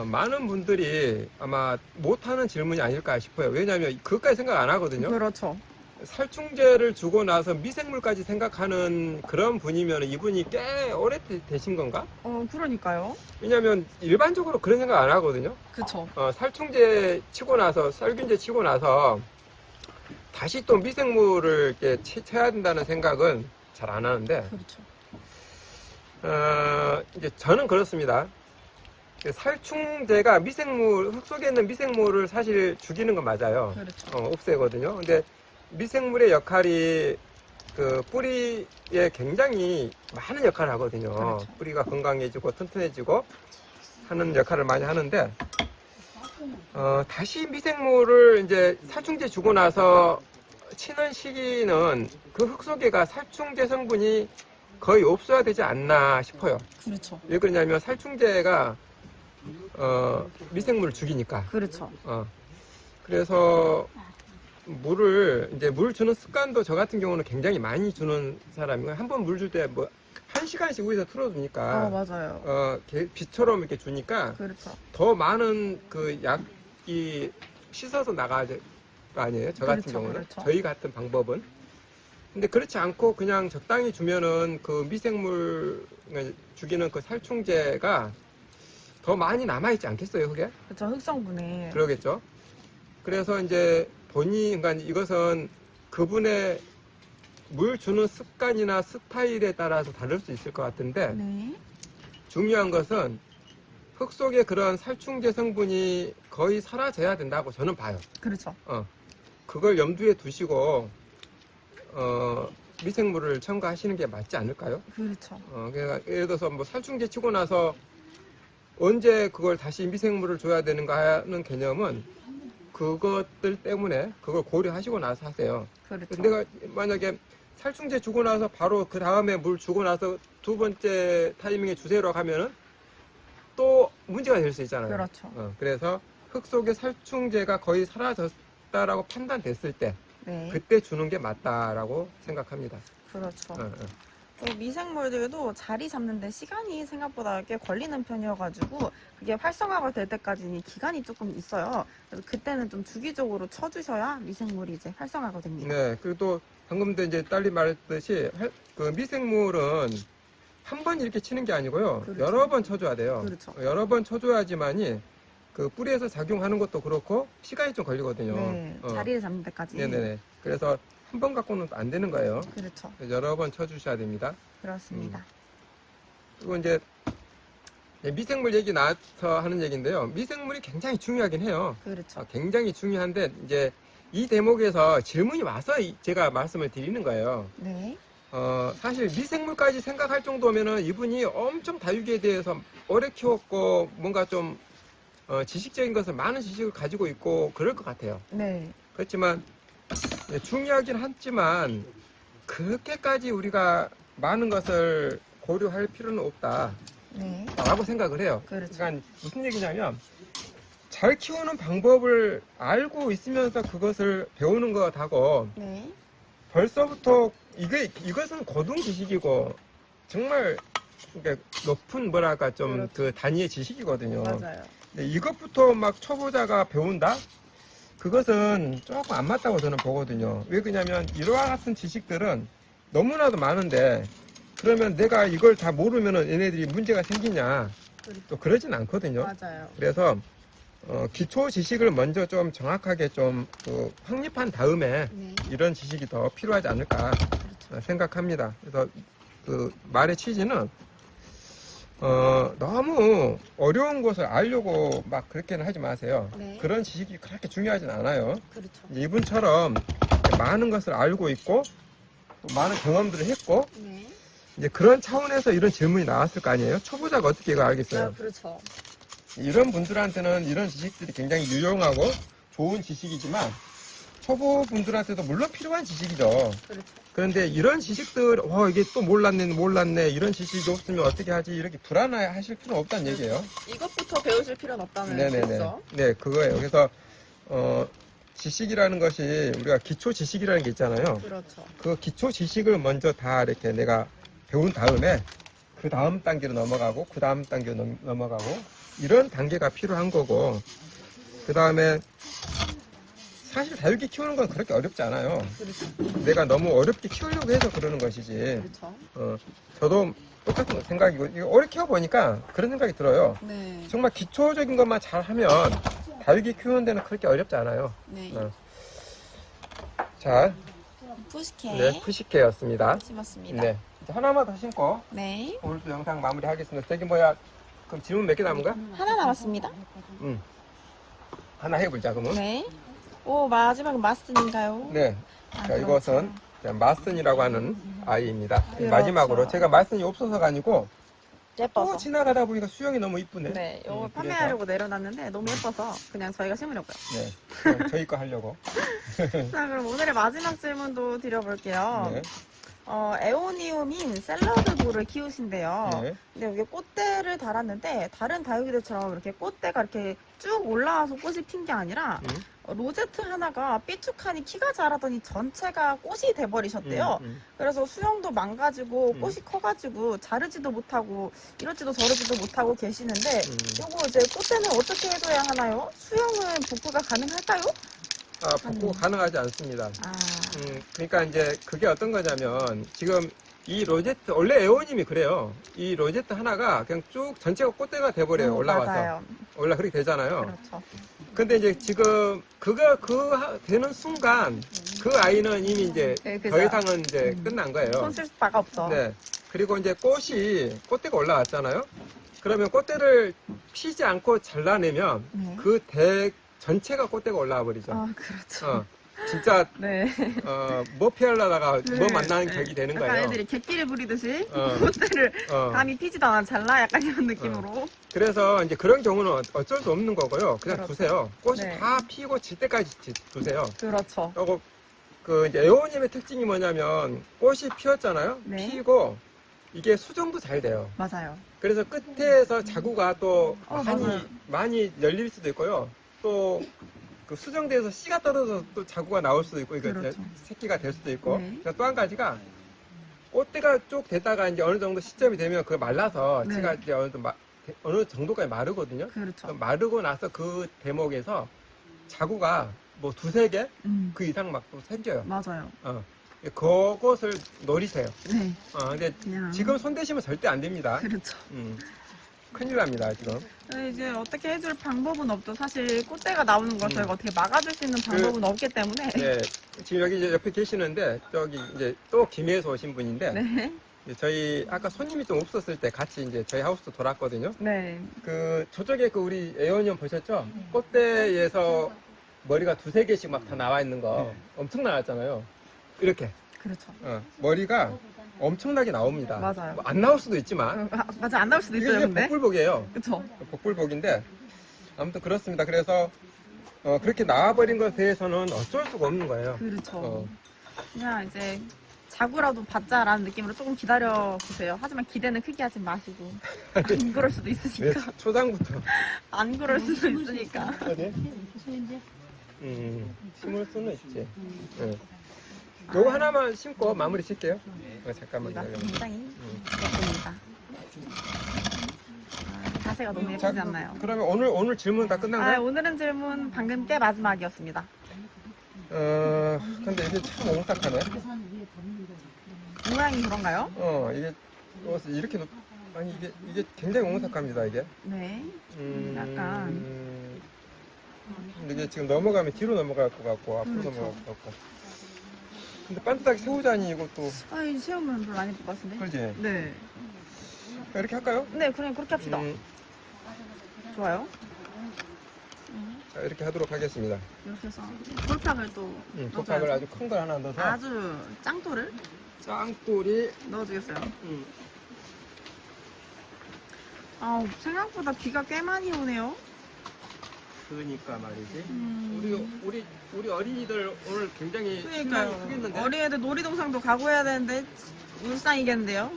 많은 분들이 아마 못하는 질문이 아닐까 싶어요. 왜냐하면 그것까지 생각 안 하거든요. 그렇죠. 살충제를 주고 나서 미생물까지 생각하는 그런 분이면 이분이 꽤 오래 되신 건가? 그러니까요. 왜냐하면 일반적으로 그런 생각 안 하거든요. 그쵸. 살충제 치고 나서 살균제 치고 나서 다시 또 미생물을 이렇게 쳐야 된다는 생각은 잘 안 하는데 그렇죠. 이제 저는 그렇습니다. 살충제가 흙 속에 있는 미생물을 사실 죽이는 건 맞아요. 그렇죠. 없애거든요. 근데 미생물의 역할이 뿌리에 굉장히 많은 역할을 하거든요. 그렇죠. 뿌리가 건강해지고 튼튼해지고 하는 역할을 많이 하는데, 다시 미생물을 이제 살충제 주고 나서 치는 시기는 그 흙 속에가 살충제 성분이 거의 없어야 되지 않나 싶어요. 그렇죠. 왜 그러냐면 살충제가 미생물을 죽이니까. 그렇죠. 그래서 물 주는 습관도 저 같은 경우는 굉장히 많이 주는 사람이고, 한 번 물 줄 때 뭐 1시간씩 위에서 틀어주니까 맞아요. 비처럼 이렇게 주니까 그렇죠. 더 많은 그 약이 씻어서 나가야 될 거 아니에요. 저 같은 그렇죠, 경우는. 그렇죠. 저희 같은 방법은. 근데 그렇지 않고 그냥 적당히 주면은 그 미생물 죽이는 그 살충제가 더 많이 남아있지 않겠어요, 그게? 그렇죠. 흑성분에. 그러겠죠. 그래서 이제 그러니까 이것은 그분의 물 주는 습관이나 스타일에 따라서 다를 수 있을 것 같은데, 네. 중요한 것은 흙 속에 그런 살충제 성분이 거의 사라져야 된다고 저는 봐요. 그렇죠. 그걸 염두에 두시고 미생물을 첨가하시는 게 맞지 않을까요? 그렇죠. 그러니까 예를 들어서 뭐 살충제 치고 나서 언제 그걸 다시 미생물을 줘야 되는가 하는 개념은 그것들 때문에 그걸 고려하시고 나서 하세요. 그렇죠. 내가 만약에 살충제 주고 나서 바로 그 다음에 물 주고 나서 두 번째 타이밍에 주세요라고 하면은 또 문제가 될 수 있잖아요. 그렇죠. 그래서 흙 속에 살충제가 거의 사라졌다라고 판단됐을 때, 네. 그때 주는 게 맞다라고 생각합니다. 그렇죠. 어, 어. 또 미생물들도 자리 잡는데 시간이 생각보다 꽤 걸리는 편이어가지고 그게 활성화가 될 때까지는 기간이 조금 있어요. 그래서 그때는 좀 주기적으로 쳐주셔야 미생물이 이제 활성화가 됩니다. 네, 그리고 또 방금도 이제 딸이 말했듯이 그 미생물은 한 번 이렇게 치는 게 아니고요. 그렇죠. 여러 번 쳐줘야 돼요. 그렇죠. 여러 번 쳐줘야지만이 그 뿌리에서 작용하는 것도 그렇고 시간이 좀 걸리거든요. 네, 자리를 잡는 때까지. 네네네. 그래서 한 번 갖고는 안 되는 거예요. 그렇죠. 여러 번 쳐주셔야 됩니다. 그렇습니다. 그리고 이제 미생물 얘기 나와서 하는 얘기인데요. 미생물이 굉장히 중요하긴 해요. 그렇죠. 굉장히 중요한데 이제 이 대목에서 질문이 와서 제가 말씀을 드리는 거예요. 네. 사실 미생물까지 생각할 정도면은 이분이 엄청 다육이에 대해서 오래 키웠고 뭔가 좀 지식적인 것을 많은 지식을 가지고 있고 그럴 것 같아요. 네. 그렇지만 중요하긴 하지만 그렇게까지 우리가 많은 것을 고려할 필요는 없다라고 네. 생각을 해요. 그렇죠. 그러니까 무슨 얘기냐면 잘 키우는 방법을 알고 있으면서 그것을 배우는 것하고 네. 벌써부터 이것은 고등 지식이고 정말 그러니까 높은 뭐랄까 좀 그렇죠. 그 단위의 지식이거든요. 맞아요. 근데 이것부터 막 초보자가 배운다? 그것은 조금 안 맞다고 저는 보거든요. 왜 그러냐면 이와 같은 지식들은 너무나도 많은데 그러면 내가 이걸 다 모르면은 얘네들이 문제가 생기냐? 또 그러진 않거든요. 맞아요. 그래서 기초 지식을 먼저 좀 정확하게 좀 확립한 다음에 네. 이런 지식이 더 필요하지 않을까 생각합니다. 그래서 그 말의 취지는 너무 어려운 것을 알려고 막 그렇게는 하지 마세요. 네. 그런 지식이 그렇게 중요하진 않아요. 그렇죠. 이분처럼 많은 것을 알고 있고 또 많은 경험들을 했고 네. 이제 그런 차원에서 이런 질문이 나왔을 거 아니에요. 초보자가 어떻게 이거 알겠어요. 그렇죠. 이런 분들한테는 이런 지식들이 굉장히 유용하고 좋은 지식이지만 초보분들한테도 물론 필요한 지식이죠. 그렇죠. 그런데 이런 지식들, 이게 또 몰랐네, 이런 지식이 없으면 어떻게 하지? 이렇게 불안해하실 필요는 없다는 얘기예요. 이것부터 배우실 필요는 없다는 네네네. 거죠. 네, 그거예요. 그래서, 지식이라는 것이 우리가 기초 지식이라는 게 있잖아요. 그렇죠. 그 기초 지식을 먼저 다 이렇게 내가 배운 다음에 그 다음 단계로 넘어가고, 그 다음 단계로 넘어가고, 이런 단계가 필요한 거고, 그 다음에 사실 다육이 키우는 건 그렇게 어렵지 않아요. 그렇죠. 내가 너무 어렵게 키우려고 해서 그러는 것이지. 그렇죠. 저도 똑같은 생각이고, 이거 오래 키워보니까 그런 생각이 들어요. 네. 정말 기초적인 것만 잘 하면 다육이 키우는 데는 그렇게 어렵지 않아요. 네. 자, 푸시케 네, 푸시케였습니다. 심었습니다. 네. 이제 하나만 더 심고 네. 오늘도 영상 마무리하겠습니다. 저기 뭐야, 그럼 질문 몇 개 남은가? 하나 남았습니다. 하나 해보자, 그러면. 네. 오, 마지막은 마스인가요? 네. 아, 자, 이것은 그렇죠. 마슨이라고 하는 아이입니다. 그렇죠. 마지막으로 제가 마슨이 없어서가 아니고 예뻐서. 또 지나가다 보니까 수영이 너무 이쁘네. 네, 이거 그래서, 판매하려고 내려놨는데 너무 예뻐서 그냥 저희가 심으려고요. 네, 그냥 저희 거 하려고. 자, 그럼 오늘의 마지막 질문도 드려볼게요. 네, 에오니움인 샐러드볼을 키우신대요. 네. 근데 여기 꽃대를 달았는데 다른 다육이들처럼 이렇게 꽃대가 이렇게 쭉 올라와서 꽃이 핀 게 아니라 로제트 하나가 삐죽하니 키가 자라더니 전체가 꽃이 돼버리셨대요. 그래서 수영도 망가지고 꽃이 커가지고 자르지도 못하고 이러지도 저러지도 못하고 계시는데 요거 이제 꽃대는 어떻게 해줘야 하나요? 수영은 복구가 가능할까요? 복구 가능하지 않습니다. 아, 그러니까 이제 그게 어떤 거냐면 지금 이 로제트 원래 에오님이 그래요. 이 로제트 하나가 그냥 쭉 전체가 꽃대가 돼버려요. 올라와서 맞아요. 원래 그렇게 되잖아요. 그렇죠. 근데 이제 지금 되는 순간 그 아이는 이미 이제 네, 더 그죠. 이상은 이제 끝난 거예요. 손 쓸 바가 없어. 네. 그리고 이제 꽃대가 올라왔잖아요. 그러면 꽃대를 피지 않고 잘라내면 네. 그 대 전체가 꽃대가 올라와 버리죠. 아, 그렇죠. 진짜 네. 뭐 피하려다가 네. 뭐 만나는 격이 되는 약간 거예요. 애들이 개끼리 부리듯이 어. 꽃대를 어. 감히 피지도 않아 잘라 약간 이런 느낌으로. 그래서 이제 그런 경우는 어쩔 수 없는 거고요. 그냥 그렇죠. 두세요. 꽃이 네. 다 피고 질 때까지 두세요. 그렇죠. 그리고 그 이제 에오님의 특징이 뭐냐면 꽃이 피었잖아요. 네. 피고 이게 수정도 잘 돼요. 맞아요. 그래서 끝에서 자구가 또 맞아요. 많이 열릴 수도 있고요. 또 그 수정대에서 씨가 떨어져서 또 자구가 나올 수도 있고, 이거 그렇죠. 새끼가 될 수도 있고. 네. 또 한 가지가 꽃대가 쭉 됐다가 이제 어느 정도 시점이 되면 그거 말라서 네. 씨가 이제 어느 정도까지 마르거든요. 그렇죠. 마르고 나서 그 대목에서 자구가 뭐 두세 개? 그 이상 막 또 생겨요. 맞아요. 그것을 노리세요. 네. 근데 그냥. 지금 손 대시면 절대 안 됩니다. 그렇죠. 큰일 납니다, 지금. 이제 어떻게 해줄 방법은 없죠. 사실 꽃대가 나오는 걸 저희가 어떻게 막아줄 수 있는 방법은 없기 때문에. 네. 지금 여기 이제 옆에 계시는데, 저기 이제 또 김해에서 오신 분인데, 네. 이제 저희 아까 손님이 좀 없었을 때 같이 이제 저희 하우스도 돌았거든요. 네. 저쪽에 우리 에어니엄 보셨죠? 꽃대에서 머리가 두세 개씩 막 다 나와 있는 거 엄청 나왔잖아요. 이렇게. 그렇죠. 머리가 엄청나게 나옵니다. 맞아요. 뭐안 나올 수도 있지만. 맞아, 안 나올 수도 이게 있어요, 이제 근데. 복불복이에요. 그쵸. 복불복인데, 아무튼 그렇습니다. 그래서, 그렇게 나와버린 것에 대해서는 어쩔 수가 없는 거예요. 그렇죠. 그냥 이제 자구라도 받자라는 느낌으로 조금 기다려보세요. 하지만 기대는 크게 하지 마시고. 안 그럴 수도 왜 있으니까. 초장부터. 안 그럴 수도 있으니까. 어디? 심을 수는 있지. 요거 하나만 심고 마무리 칠게요. 잠깐만 이거 기다려. 굉장히 예쁩니다. 자세가 너무 예쁘지 않나요? 그러면 오늘 질문 다 끝난가요? 오늘은 질문 방금 게 마지막이었습니다. 근데 이게 참 옹싹하네. 모양이 그런가요? 이게 이렇게 아니 이게 굉장히 옹싹합니다 이게. 네. 약간. 이게 지금 넘어가면 뒤로 넘어갈 것 같고 앞으로 그렇죠. 넘어갈 것 같고. 근데 반듯하게 세우자니 이것도. 이 새우면 별로 안 예쁠 것 같은데? 그렇지. 네. 이렇게 할까요? 네, 그냥 그렇게 합시다. 좋아요. 자 이렇게 하도록 하겠습니다. 이렇게 해서 돌팍을 또 도팍을 아주 큰 걸 하나 넣어서. 아주 짱돌을 짱돌이. 넣어주겠어요. 생각보다 비가 꽤 많이 오네요. 그러니까 말이지. 우리 어린이들 오늘 굉장히 신나게 그러니까요. 크겠는데. 어린애들 놀이동산도 가고 해야 되는데 울상이겠는데요.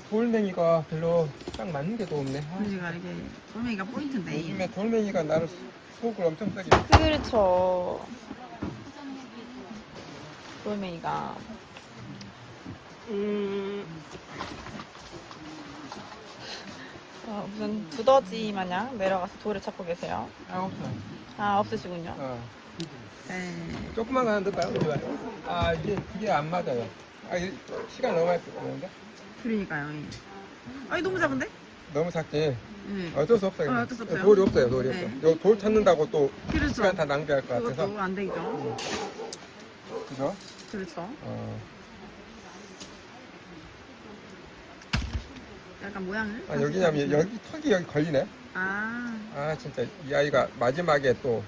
돌멩이가 별로 딱 맞는 게 또 없네. 그러니까 이게 돌멩이가 포인트인데. 요즘에 돌멩이가 나를 속을 엄청 세게. 그렇죠. 돌멩이가. 무슨 두더지 마냥 내려가서 돌을 찾고 계세요. 없어. 없으시군요. 네. 조금만 하나 넣을까요? 이게 안 맞아요. 시간 너무 많이 걸리는데? 그러니까요. 너무 작은데? 너무 작지. 네. 어쩔 수 없어요. 어쩔 수 없어요. 돌이 없어요, 돌이 네. 없어. 요 돌 찾는다고 또 그렇죠. 시간 다 낭비할 것 같아서. 그것도 안 되죠. 그죠? 그렇죠. 약간 모양을. 여기냐면 여기 턱이 여기 걸리네. 진짜 이 아이가 마지막에 또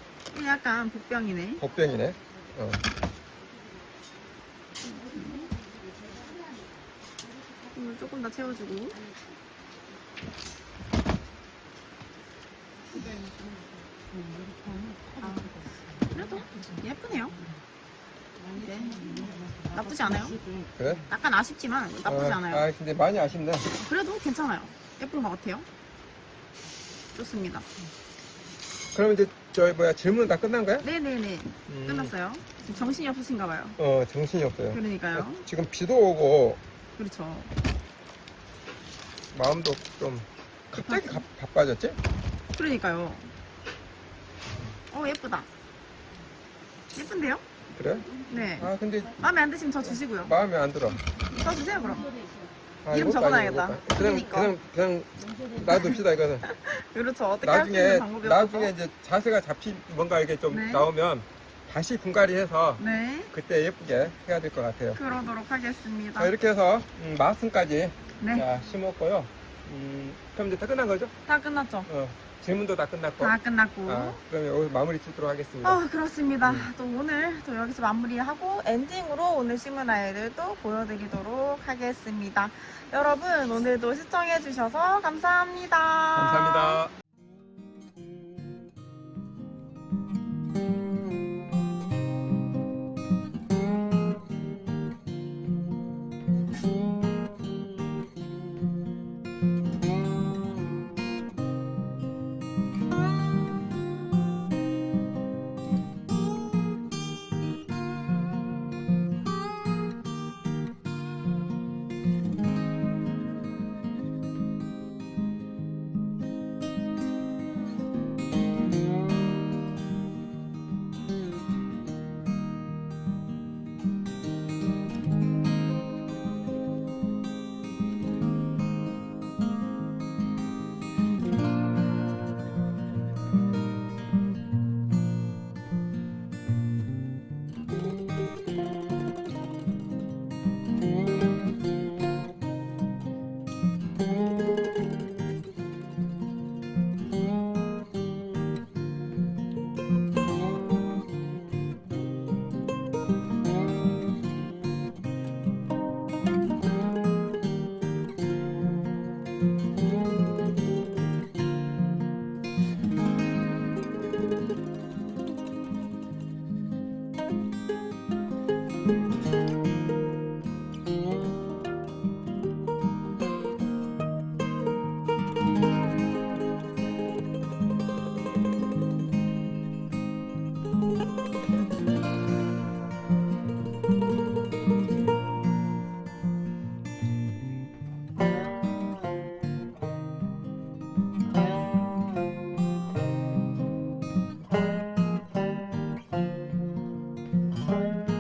약간 복병이네. 복병이네. 물 조금 더 채워주고. 그래도 예쁘네요. 이제 나쁘지 않아요. 그래? 약간 아쉽지만 나쁘지 않아요. 근데 많이 아쉽네. 그래도 괜찮아요. 예쁜 것 같아요. 좋습니다. 그럼 이제 질문 다 끝난 거야? 네네네. 끝났어요. 지금 정신이 없으신가 봐요. 정신이 없어요. 그러니까요. 지금 비도 오고 그렇죠. 마음도 좀 갑자기 바빠졌지? 그러니까요. 예쁘다. 예쁜데요? 그래? 네. 근데 마음에 안 드시면 저 주시고요. 마음에 안 들어. 저 주세요 그럼. 이것도 이름 적어놔야겠다. 아니고. 그러니까. 그냥 놔둡시다 이거는. 그렇죠. 어떻게 할 수 있는 방법이 나중에 없어서. 이제 자세가 뭔가 이렇게 좀 네. 나오면 다시 분갈이 해서 네. 그때 예쁘게 해야 될 것 같아요. 그러도록 하겠습니다. 자, 이렇게 해서 마순까지 네. 자, 심었고요. 그럼 이제 다 끝난 거죠? 다 끝났죠? 질문도 다 끝났고. 다 끝났고. 그러면 여기서 마무리 짓도록 하겠습니다. 그렇습니다. 또 오늘 또 여기서 마무리하고 엔딩으로 오늘 심은 아이들도 보여드리도록 하겠습니다. 여러분 오늘도 시청해주셔서 감사합니다. 감사합니다. 네.